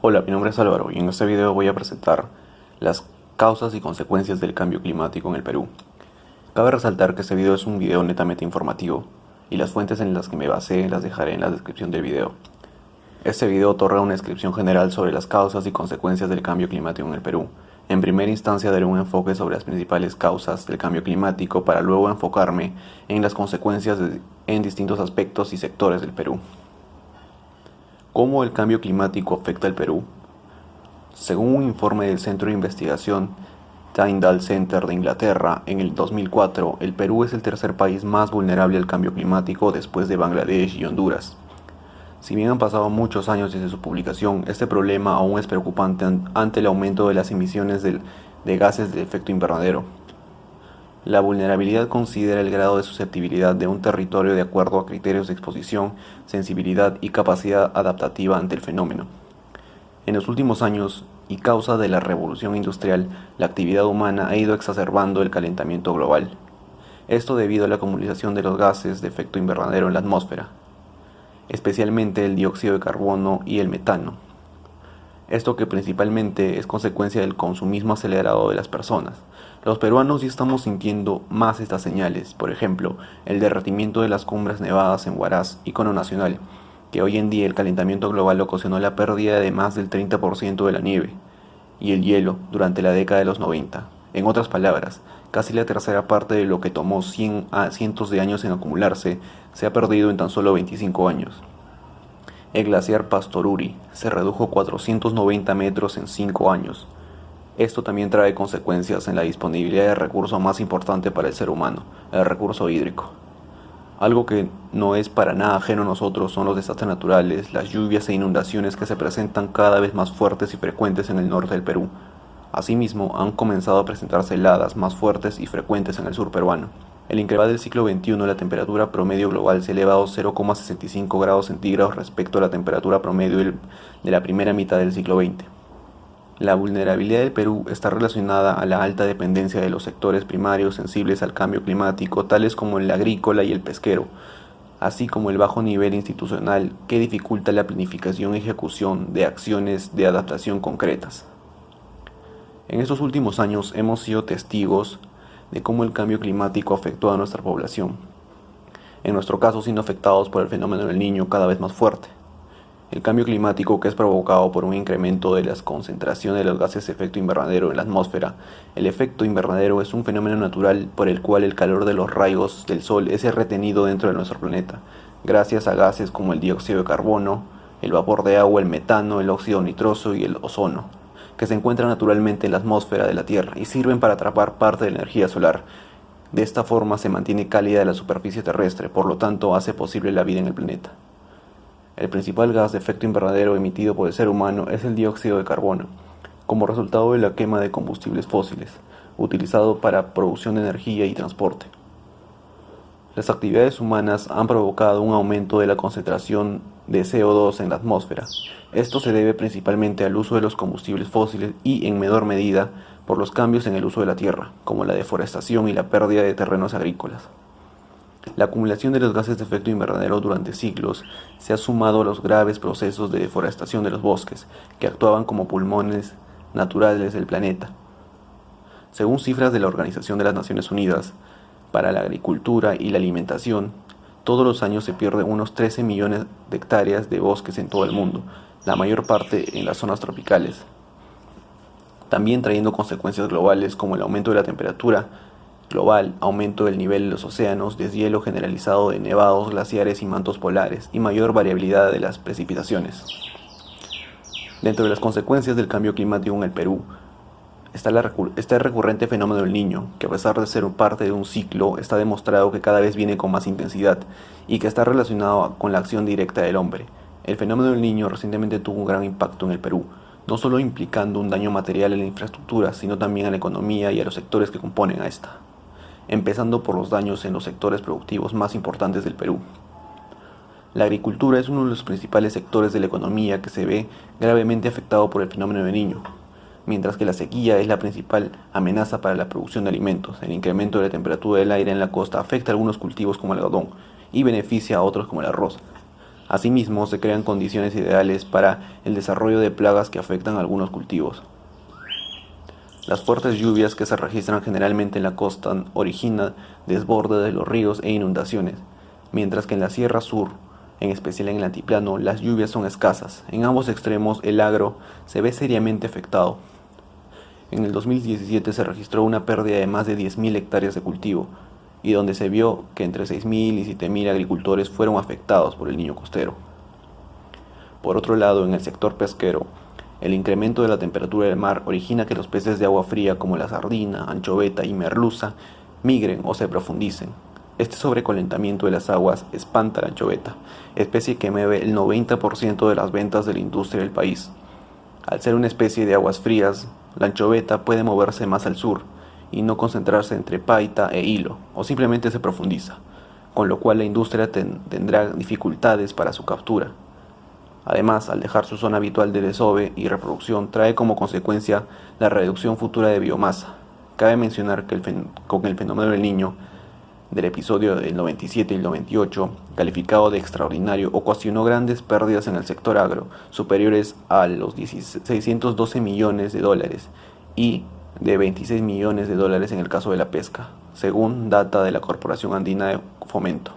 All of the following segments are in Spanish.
Hola, mi nombre es Álvaro y en este video voy a presentar las causas y consecuencias del cambio climático en el Perú. Cabe resaltar que este video es un video netamente informativo y las fuentes en las que me basé las dejaré en la descripción del video. Este video otorga una descripción general sobre las causas y consecuencias del cambio climático en el Perú. En primera instancia daré un enfoque sobre las principales causas del cambio climático para luego enfocarme en las consecuencias en distintos aspectos y sectores del Perú. ¿Cómo el cambio climático afecta al Perú? Según un informe del Centro de Investigación Tyndall Center de Inglaterra, en el 2004, el Perú es el tercer país más vulnerable al cambio climático después de Bangladesh y Honduras. Si bien han pasado muchos años desde su publicación, este problema aún es preocupante ante el aumento de las emisiones de gases de efecto invernadero. La vulnerabilidad considera el grado de susceptibilidad de un territorio de acuerdo a criterios de exposición, sensibilidad y capacidad adaptativa ante el fenómeno. En los últimos años, y causa de la revolución industrial, la actividad humana ha ido exacerbando el calentamiento global. Esto debido a la acumulación de los gases de efecto invernadero en la atmósfera, especialmente el dióxido de carbono y el metano. Esto que principalmente es consecuencia del consumismo acelerado de las personas. Los peruanos ya estamos sintiendo más estas señales, por ejemplo, el derretimiento de las cumbres nevadas en Huaraz, icono nacional, que hoy en día el calentamiento global ocasionó la pérdida de más del 30% de la nieve y el hielo durante la década de los 90. En otras palabras, casi la tercera parte de lo que tomó cientos de años en acumularse se ha perdido en tan solo 25 años. El glaciar Pastoruri se redujo 490 metros en 5 años. Esto también trae consecuencias en la disponibilidad del recurso más importante para el ser humano, el recurso hídrico. Algo que no es para nada ajeno a nosotros son los desastres naturales, las lluvias e inundaciones que se presentan cada vez más fuertes y frecuentes en el norte del Perú. Asimismo, han comenzado a presentarse heladas más fuertes y frecuentes en el sur peruano. El incremento del siglo XXI, la temperatura promedio global se ha elevado 0,65 grados centígrados respecto a la temperatura promedio de la primera mitad del siglo XX. La vulnerabilidad del Perú está relacionada a la alta dependencia de los sectores primarios sensibles al cambio climático, tales como el agrícola y el pesquero, así como el bajo nivel institucional que dificulta la planificación y ejecución de acciones de adaptación concretas. En estos últimos años hemos sido testigos de cómo el cambio climático afectó a nuestra población, en nuestro caso siendo afectados por el fenómeno del Niño cada vez más fuerte. El cambio climático, que es provocado por un incremento de las concentraciones de los gases de efecto invernadero en la atmósfera. El efecto invernadero es un fenómeno natural por el cual el calor de los rayos del sol es retenido dentro de nuestro planeta, gracias a gases como el dióxido de carbono, el vapor de agua, el metano, el óxido nitroso y el ozono, que se encuentran naturalmente en la atmósfera de la Tierra y sirven para atrapar parte de la energía solar. De esta forma se mantiene cálida la superficie terrestre, por lo tanto hace posible la vida en el planeta. El principal gas de efecto invernadero emitido por el ser humano es el dióxido de carbono, como resultado de la quema de combustibles fósiles, utilizado para producción de energía y transporte. Las actividades humanas han provocado un aumento de la concentración de CO2 en la atmósfera. Esto se debe principalmente al uso de los combustibles fósiles y, en menor medida, por los cambios en el uso de la tierra, como la deforestación y la pérdida de terrenos agrícolas. La acumulación de los gases de efecto invernadero durante siglos se ha sumado a los graves procesos de deforestación de los bosques, que actuaban como pulmones naturales del planeta. Según cifras de la Organización de las Naciones Unidas para la Agricultura y la Alimentación, todos los años se pierden unos 13 millones de hectáreas de bosques en todo el mundo, la mayor parte en las zonas tropicales, también trayendo consecuencias globales como el aumento de la temperatura global, aumento del nivel de los océanos, deshielo generalizado de nevados, glaciares y mantos polares, y mayor variabilidad de las precipitaciones. Dentro de las consecuencias del cambio climático en el Perú está el recurrente fenómeno del Niño, que a pesar de ser parte de un ciclo, está demostrado que cada vez viene con más intensidad y que está relacionado con la acción directa del hombre. El fenómeno del Niño recientemente tuvo un gran impacto en el Perú, no solo implicando un daño material en la infraestructura, sino también a la economía y a los sectores que componen a esta, empezando por los daños en los sectores productivos más importantes del Perú. La agricultura es uno de los principales sectores de la economía que se ve gravemente afectado por el fenómeno del Niño, mientras que la sequía es la principal amenaza para la producción de alimentos. El incremento de la temperatura del aire en la costa afecta a algunos cultivos como el algodón y beneficia a otros como el arroz. Asimismo, se crean condiciones ideales para el desarrollo de plagas que afectan a algunos cultivos. Las fuertes lluvias que se registran generalmente en la costa originan desbordes de los ríos e inundaciones, mientras que en la Sierra Sur, en especial en el altiplano, las lluvias son escasas. En ambos extremos, el agro se ve seriamente afectado. En el 2017 se registró una pérdida de más de 10.000 hectáreas de cultivo, y donde se vio que entre 6.000 y 7.000 agricultores fueron afectados por el Niño Costero. Por otro lado, en el sector pesquero, el incremento de la temperatura del mar origina que los peces de agua fría como la sardina, anchoveta y merluza migren o se profundicen. Este sobrecalentamiento de las aguas espanta a la anchoveta, especie que mueve el 90% de las ventas de la industria del país. Al ser una especie de aguas frías, la anchoveta puede moverse más al sur y no concentrarse entre Paita e Hilo, o simplemente se profundiza, con lo cual la industria tendrá dificultades para su captura. Además, al dejar su zona habitual de desove y reproducción, trae como consecuencia la reducción futura de biomasa. Cabe mencionar que con el fenómeno del Niño, del episodio del 97 y el 98, calificado de extraordinario, ocasionó grandes pérdidas en el sector agro, superiores a los 612 millones de dólares y de 26 millones de dólares en el caso de la pesca, según data de la Corporación Andina de Fomento.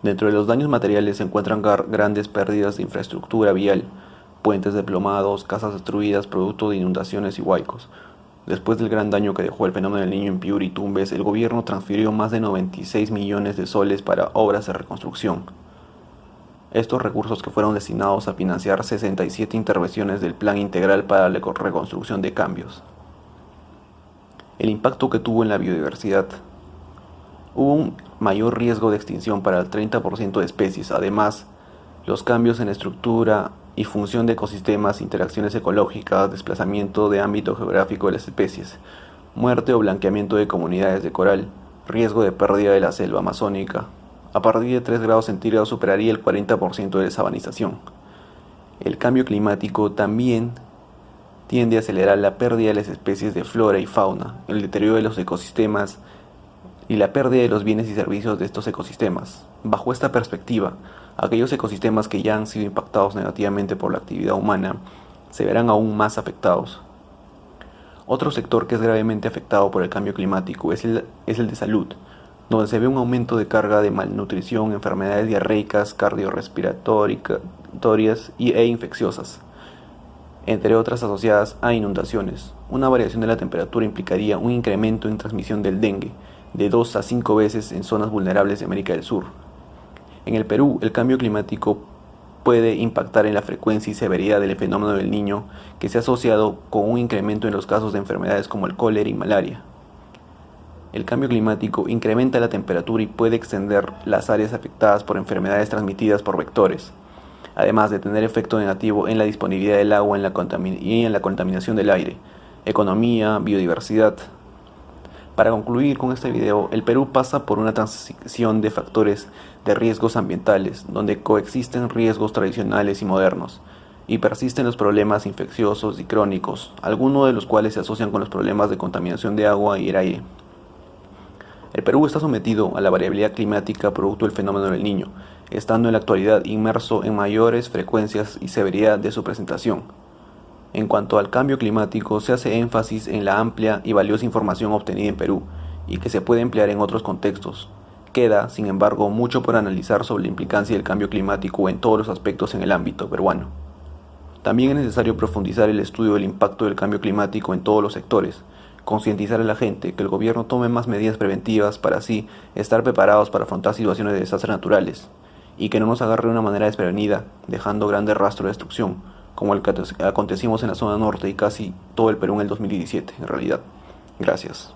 Dentro de los daños materiales se encuentran grandes pérdidas de infraestructura vial, puentes desplomados, casas destruidas producto de inundaciones y huaicos. Después del gran daño que dejó el fenómeno del Niño en Piura y Tumbes, el gobierno transfirió más de 96 millones de soles para obras de reconstrucción. Estos recursos que fueron destinados a financiar 67 intervenciones del Plan Integral para la Reconstrucción de Cambios. El impacto que tuvo en la biodiversidad. Hubo un mayor riesgo de extinción para el 30% de especies. Además, los cambios en la estructura y función de ecosistemas, interacciones ecológicas, desplazamiento de ámbito geográfico de las especies, muerte o blanqueamiento de comunidades de coral, riesgo de pérdida de la selva amazónica. A partir de 3 grados centígrados superaría el 40% de desabanización. El cambio climático también tiende a acelerar la pérdida de las especies de flora y fauna, el deterioro de los ecosistemas y la pérdida de los bienes y servicios de estos ecosistemas. Bajo esta perspectiva, aquellos ecosistemas que ya han sido impactados negativamente por la actividad humana se verán aún más afectados. Otro sector que es gravemente afectado por el cambio climático es el de salud, donde se ve un aumento de carga de malnutrición, enfermedades diarreicas, cardiorrespiratorias e infecciosas, entre otras asociadas a inundaciones. Una variación de la temperatura implicaría un incremento en transmisión del dengue, de 2 a 5 veces en zonas vulnerables de América del Sur. En el Perú, el cambio climático puede impactar en la frecuencia y severidad del fenómeno del Niño, que se ha asociado con un incremento en los casos de enfermedades como el cólera y malaria. El cambio climático incrementa la temperatura y puede extender las áreas afectadas por enfermedades transmitidas por vectores, además de tener efecto negativo en la disponibilidad del agua y en la contaminación del aire, economía, biodiversidad. Para concluir con este video, el Perú pasa por una transición de factores de riesgos ambientales, donde coexisten riesgos tradicionales y modernos, y persisten los problemas infecciosos y crónicos, algunos de los cuales se asocian con los problemas de contaminación de agua y el aire. El Perú está sometido a la variabilidad climática producto del fenómeno del Niño, estando en la actualidad inmerso en mayores frecuencias y severidad de su presentación. En cuanto al cambio climático, se hace énfasis en la amplia y valiosa información obtenida en Perú y que se puede emplear en otros contextos. Queda, sin embargo, mucho por analizar sobre la implicancia del cambio climático en todos los aspectos en el ámbito peruano. También es necesario profundizar el estudio del impacto del cambio climático en todos los sectores, concientizar a la gente, que el gobierno tome más medidas preventivas para así estar preparados para afrontar situaciones de desastres naturales y que no nos agarre de una manera desprevenida, dejando grandes rastros de destrucción, como el que acontecimos en la zona norte y casi todo el Perú en el 2017, en realidad. Gracias.